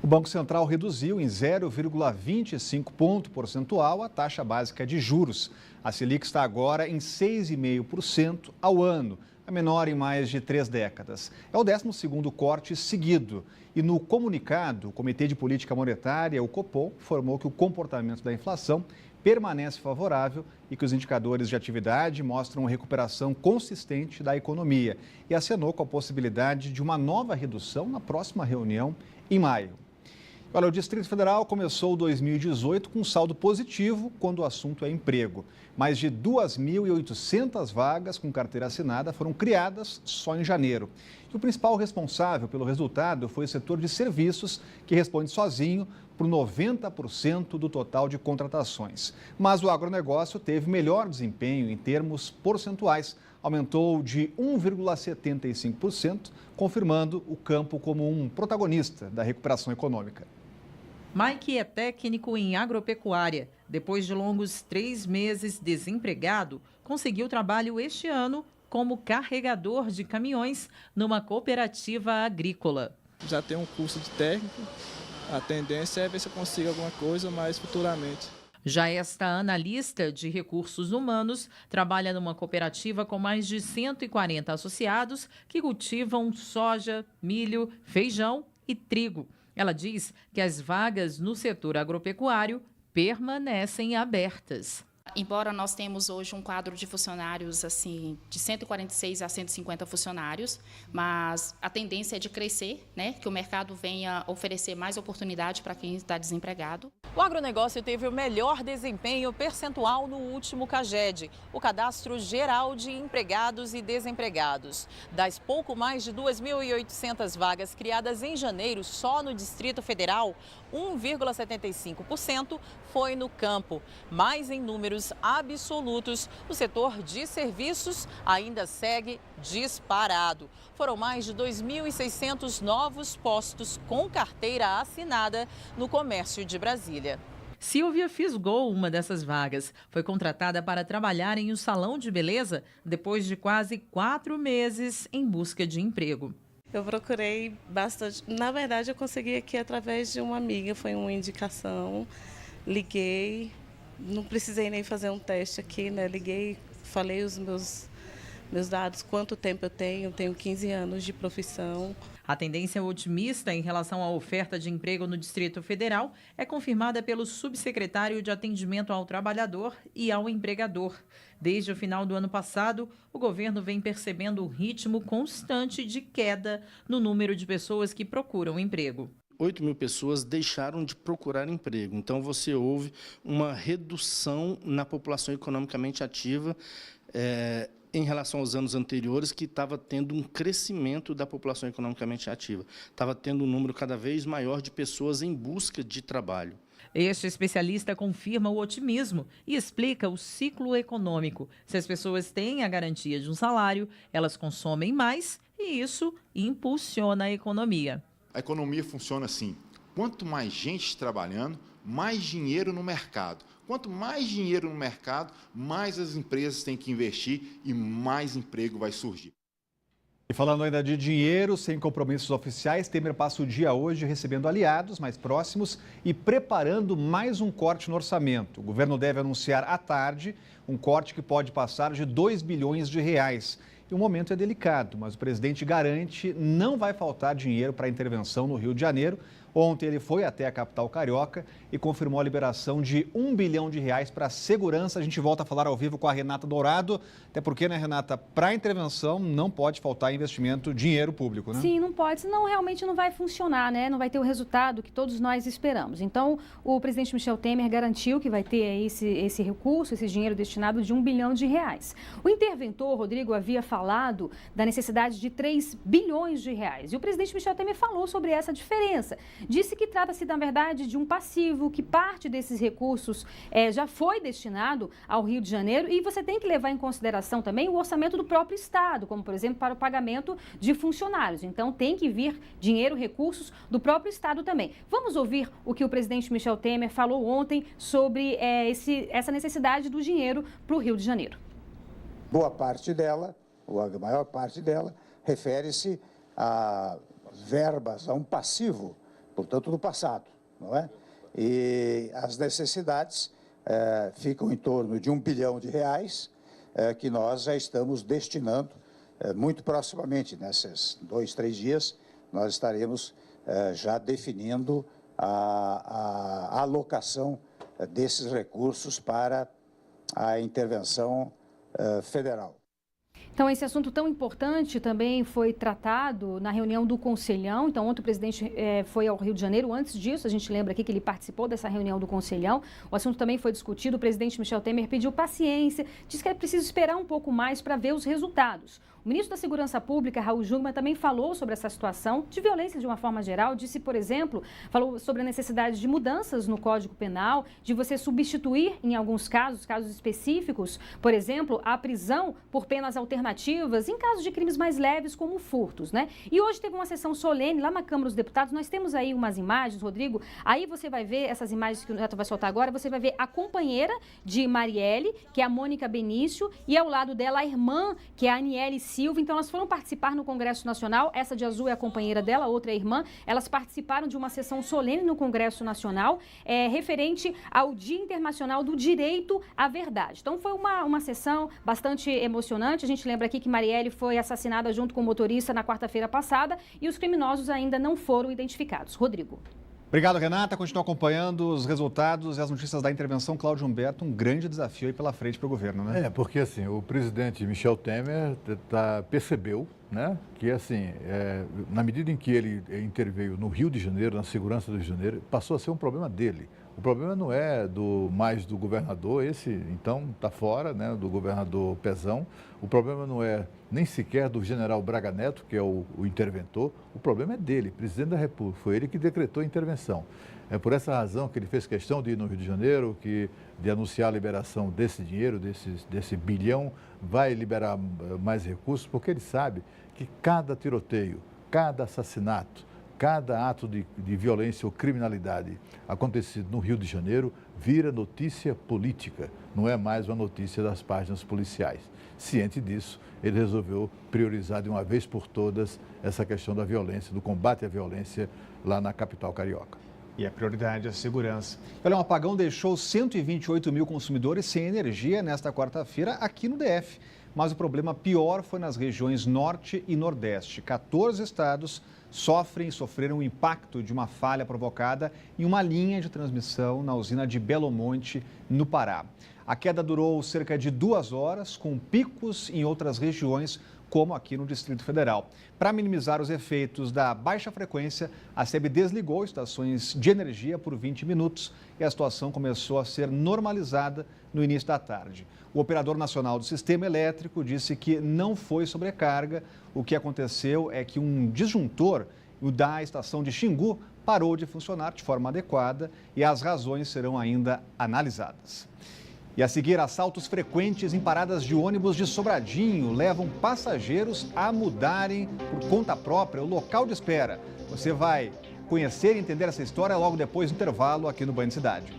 O Banco Central reduziu em 0,25 ponto percentual a taxa básica de juros. A Selic está agora em 6,5% ao ano, a menor em mais de 3 décadas. É o 12º corte seguido. E no comunicado, o Comitê de Política Monetária, o Copom, informou que o comportamento da inflação permanece favorável e que os indicadores de atividade mostram recuperação consistente da economia e acenou com a possibilidade de uma nova redução na próxima reunião em maio. Olha, o Distrito Federal começou 2018 com um saldo positivo quando o assunto é emprego. Mais de 2.800 vagas com carteira assinada foram criadas só em janeiro. E o principal responsável pelo resultado foi o setor de serviços, que responde sozinho por 90% do total de contratações. Mas o agronegócio teve melhor desempenho em termos percentuais, aumentou de 1,75%, confirmando o campo como um protagonista da recuperação econômica. Mike é técnico em agropecuária. Depois de longos 3 meses desempregado, conseguiu trabalho este ano como carregador de caminhões numa cooperativa agrícola. Já tenho um curso de técnico, a tendência é ver se eu consigo alguma coisa mais futuramente. Já esta analista de recursos humanos trabalha numa cooperativa com mais de 140 associados que cultivam soja, milho, feijão e trigo. Ela diz que as vagas no setor agropecuário permanecem abertas. Embora nós temos hoje um quadro de funcionários assim de 146 a 150 funcionários, mas a tendência é de crescer, né? Que o mercado venha oferecer mais oportunidade para quem está desempregado. O agronegócio teve o melhor desempenho percentual no último CAGED, o Cadastro Geral de Empregados e Desempregados. Das pouco mais de 2.800 vagas criadas em janeiro só no Distrito Federal, 1,75% foi no campo. Mas em números absolutos, o setor de serviços ainda segue disparado. Foram mais de 2.600 novos postos com carteira assinada no comércio de Brasília. Silvia fisgou uma dessas vagas. Foi contratada para trabalhar em um salão de beleza depois de quase 4 meses em busca de emprego. Eu procurei bastante. Na verdade, eu consegui aqui através de uma amiga, foi uma indicação. Liguei, não precisei nem fazer um teste aqui, né? Liguei, falei os meus dados, quanto tempo eu tenho 15 anos de profissão. A tendência otimista em relação à oferta de emprego no Distrito Federal é confirmada pelo subsecretário de Atendimento ao Trabalhador e ao Empregador. Desde o final do ano passado, o governo vem percebendo um ritmo constante de queda no número de pessoas que procuram emprego. 8 mil pessoas deixaram de procurar emprego. Então, você houve uma redução na população economicamente ativa em relação aos anos anteriores, que estava tendo um crescimento da população economicamente ativa. Estava tendo um número cada vez maior de pessoas em busca de trabalho. Este especialista confirma o otimismo e explica o ciclo econômico. Se as pessoas têm a garantia de um salário, elas consomem mais e isso impulsiona a economia. A economia funciona assim: quanto mais gente trabalhando, mais dinheiro no mercado. Quanto mais dinheiro no mercado, mais as empresas têm que investir e mais emprego vai surgir. E falando ainda de dinheiro, sem compromissos oficiais, Temer passa o dia hoje recebendo aliados mais próximos e preparando mais um corte no orçamento. O governo deve anunciar à tarde um corte que pode passar de 2 bilhões de reais. E o momento é delicado, mas o presidente garante não vai faltar dinheiro para a intervenção no Rio de Janeiro. Ontem ele foi até a capital carioca e confirmou a liberação de 1 bilhão de reais para a segurança. A gente volta a falar ao vivo com a Renata Dourado, até porque, né, Renata, para a intervenção não pode faltar investimento, dinheiro público, né? Sim, não pode, senão realmente não vai funcionar, né? Não vai ter o resultado que todos nós esperamos. Então, o presidente Michel Temer garantiu que vai ter esse recurso, esse dinheiro destinado de 1 bilhão de reais. O interventor, Rodrigo, havia falado da necessidade de 3 bilhões de reais. E o presidente Michel Temer falou sobre essa diferença. Disse que trata-se, na verdade, de um passivo, que parte desses recursos já foi destinado ao Rio de Janeiro e você tem que levar em consideração também o orçamento do próprio Estado, como, por exemplo, para o pagamento de funcionários. Então, tem que vir dinheiro, recursos do próprio Estado também. Vamos ouvir o que o presidente Michel Temer falou ontem sobre essa necessidade do dinheiro para o Rio de Janeiro. Boa parte dela, ou a maior parte dela, refere-se a verbas, a um passivo, portanto, do passado, não é? E as necessidades ficam em torno de R$1 bilhão, que nós já estamos destinando muito proximamente, nesses 2, 3 dias, nós estaremos já definindo a alocação desses recursos para a intervenção federal. Então, esse assunto tão importante também foi tratado na reunião do Conselhão. Então, ontem o presidente foi ao Rio de Janeiro. Antes disso, a gente lembra aqui que ele participou dessa reunião do Conselhão. O assunto também foi discutido. O presidente Michel Temer pediu paciência, disse que é preciso esperar um pouco mais para ver os resultados. O ministro da Segurança Pública, Raul Jungmann, também falou sobre essa situação de violência de uma forma geral. Disse, por exemplo, falou sobre a necessidade de mudanças no Código Penal, de você substituir, em alguns casos específicos, por exemplo, a prisão por penas alternativas em casos de crimes mais leves, como furtos, né? E hoje teve uma sessão solene lá na Câmara dos Deputados. Nós temos aí umas imagens, Rodrigo. Aí você vai ver essas imagens que o Neto vai soltar agora. Você vai ver a companheira de Marielle, que é a Mônica Benício, e ao lado dela a irmã, que é a Aniele Silva. Então, elas foram participar no Congresso Nacional. Essa de azul é a companheira dela, a outra é a irmã. Elas participaram de uma sessão solene no Congresso Nacional, referente ao Dia Internacional do Direito à Verdade. Então, foi uma sessão bastante emocionante. A gente lembra aqui que Marielle foi assassinada junto com o motorista na quarta-feira passada e os criminosos ainda não foram identificados. Rodrigo. Obrigado, Renata. Continua acompanhando os resultados e as notícias da intervenção. Cláudio Humberto, um grande desafio aí pela frente para o governo, né? Porque assim, o presidente Michel Temer percebeu, né, que assim, na medida em que ele interveio no Rio de Janeiro, na segurança do Rio de Janeiro, passou a ser um problema dele. O problema não é mais do governador, esse então está fora, né, do governador Pezão. O problema não é nem sequer do general Braga Neto, que é o interventor. O problema é dele, presidente da República. Foi ele que decretou a intervenção. É por essa razão que ele fez questão de ir no Rio de Janeiro, de anunciar a liberação desse dinheiro, desse bilhão, vai liberar mais recursos, porque ele sabe que cada tiroteio, cada assassinato, cada ato de violência ou criminalidade acontecido no Rio de Janeiro vira notícia política, não é mais uma notícia das páginas policiais. Ciente disso, ele resolveu priorizar de uma vez por todas essa questão da violência, do combate à violência lá na capital carioca. E a prioridade é a segurança. Olha, um apagão deixou 128 mil consumidores sem energia nesta quarta-feira aqui no DF. Mas o problema pior foi nas regiões Norte e Nordeste. 14 estados sofreram o impacto de uma falha provocada em uma linha de transmissão na usina de Belo Monte, no Pará. A queda durou cerca de 2 horas, com picos em outras regiões, como aqui no Distrito Federal. Para minimizar os efeitos da baixa frequência, a SEB desligou estações de energia por 20 minutos e a situação começou a ser normalizada no início da tarde. O operador nacional do sistema elétrico disse que não foi sobrecarga. O que aconteceu é que um disjuntor da estação de Xingu parou de funcionar de forma adequada e as razões serão ainda analisadas. E a seguir, assaltos frequentes em paradas de ônibus de Sobradinho levam passageiros a mudarem por conta própria o local de espera. Você vai conhecer e entender essa história logo depois do intervalo aqui no Banho de Cidade.